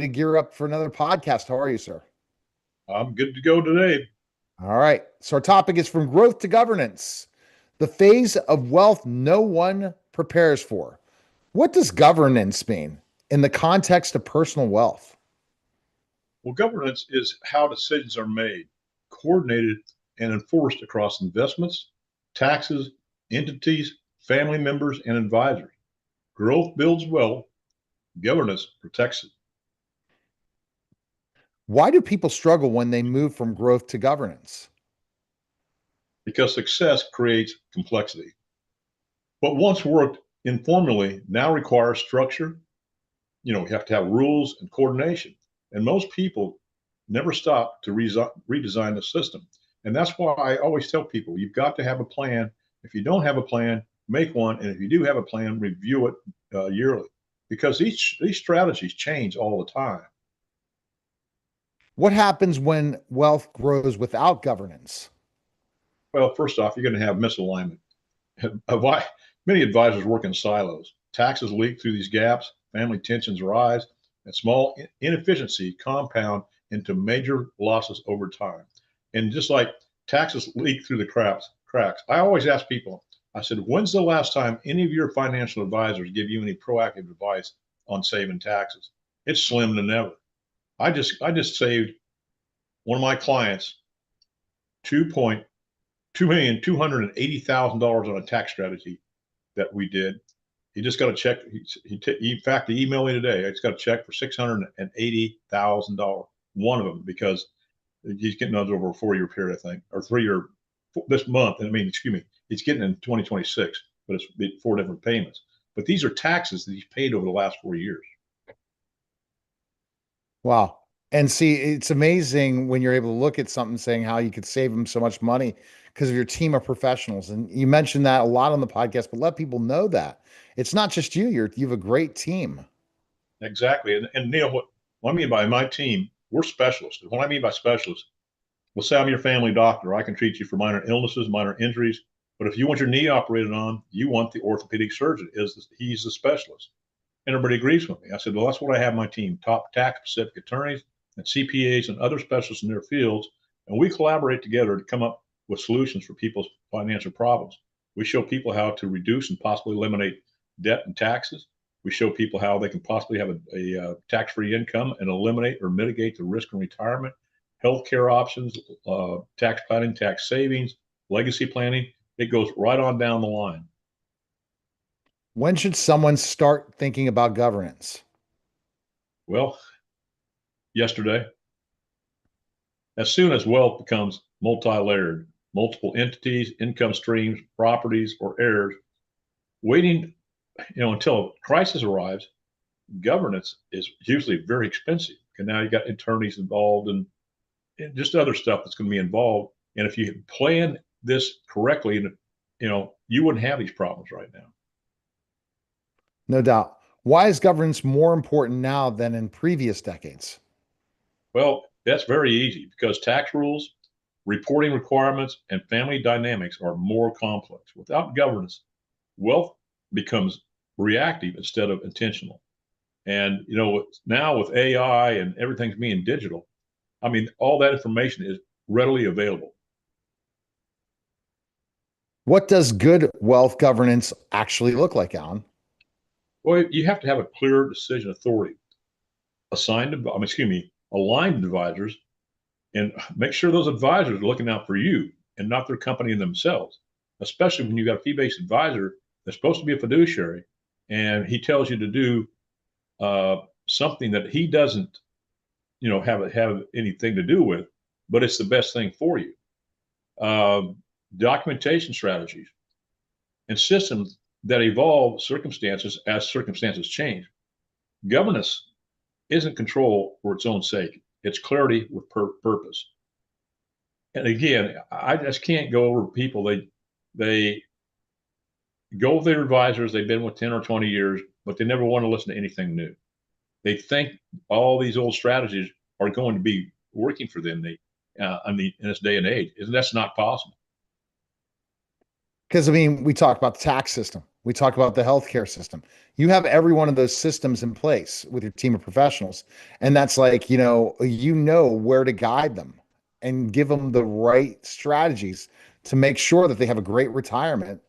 to gear up for another podcast. How are you, sir? I'm good to go today. All right. So our topic is from growth to governance, the phase of wealth no one prepares for. What does governance mean in the context of personal wealth? Well, governance is how decisions are made, coordinated, and enforced across investments, taxes, entities, family members, and advisors. Growth builds wealth, governance protects it. Why do people struggle when they move from growth to governance? Because success creates complexity. What once worked informally now requires structure. We have to have rules and coordination. And most people never stop to redesign the system. And that's why I always tell people you've got to have a plan. If you don't have a plan, make one. And if you do have a plan, review it yearly because these strategies change all the time. What happens when wealth grows without governance? Well, first off, you're going to have misalignment. Many advisors work in silos. Taxes leak through these gaps, family tensions rise, and small inefficiency compound into major losses over time. And just like taxes leak through the cracks, I always ask people, I said, when's the last time any of your financial advisors give you any proactive advice on saving taxes? It's slim to never. I just saved one of my clients 2,280,000 on a tax strategy that we did. He just got a check. In fact, he emailed me today. He's got a check for $680,000. One of them because he's getting those over a 4-year period, I think, or 3-year this month. Excuse me, he's getting in 2026, but it's 4 different payments. But these are taxes that he's paid over the last 4 years. Wow. And see, it's amazing when you're able to look at something saying how you could save them so much money because of your team of professionals. And you mentioned that a lot on the podcast, but let people know that it's not just you. You have a great team. Exactly. And Neil, what I mean by my team, we're specialists. What I mean by specialists, let's say I'm your family doctor. I can treat you for minor illnesses, minor injuries. But if you want your knee operated on, you want the orthopedic surgeon. He's the specialist. And everybody agrees with me. I said, well, that's what I have my team, top tax-specific attorneys and CPAs and other specialists in their fields. And we collaborate together to come up with solutions for people's financial problems. We show people how to reduce and possibly eliminate debt and taxes. We show people how they can possibly have a tax-free income and eliminate or mitigate the risk in retirement, healthcare options, tax planning, tax savings, legacy planning. It goes right on down the line. When should someone start thinking about governance? Well, yesterday, as soon as wealth becomes multi-layered, multiple entities, income streams, properties, or heirs, waiting, until a crisis arrives, governance is usually very expensive. And now you got attorneys involved and just other stuff that's going to be involved. And if you plan this correctly, you wouldn't have these problems right now. No doubt. Why is governance more important now than in previous decades? Well, that's very easy because tax rules, reporting requirements, and family dynamics are more complex. Without governance, wealth becomes reactive instead of intentional. And now with AI and everything's being digital, all that information is readily available. What does good wealth governance actually look like, Alan? Well, you have to have a clear decision authority, aligned advisors, and make sure those advisors are looking out for you and not their company themselves. Especially when you've got a fee-based advisor that's supposed to be a fiduciary, and he tells you to do something that he doesn't, have anything to do with, but it's the best thing for you. Documentation strategies and systems that evolve circumstances as circumstances change. Governance isn't control for its own sake. It's clarity with purpose. And again, I just can't go over people. They go with their advisors. They've been with 10 or 20 years, but they never want to listen to anything new. They think all these old strategies are going to be working for them. In this day and age, that's not possible. Because we talk about the tax system. We talk about the healthcare system. You have every one of those systems in place with your team of professionals. And that's like, you know where to guide them and give them the right strategies to make sure that they have a great retirement,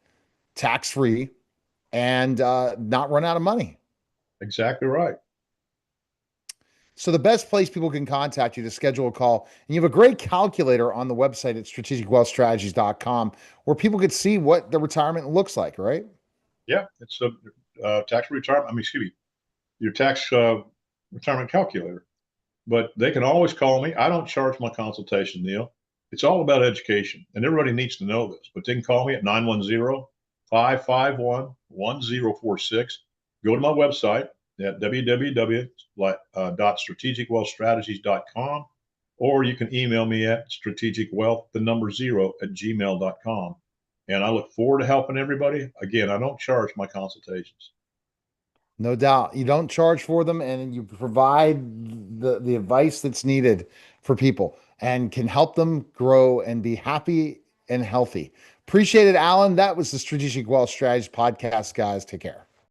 tax free, and not run out of money. Exactly right. So the best place people can contact you to schedule a call, and you have a great calculator on the website at strategicwealthstrategies.com where people could see what the retirement looks like, right? Yeah, it's a tax retirement. I mean, excuse me, your tax retirement calculator. But they can always call me. I don't charge my consultation, Neil. It's all about education, and everybody needs to know this. But they can call me at 910-551-1046. Go to my website at www.strategicwealthstrategies.com, or you can email me at strategicwealth, the number zero, at gmail.com. And I look forward to helping everybody. Again, I don't charge my consultations. No doubt. You don't charge for them and you provide the advice that's needed for people and can help them grow and be happy and healthy. Appreciate it, Alan. That was the Strategic Wealth Strategy podcast, guys. Take care.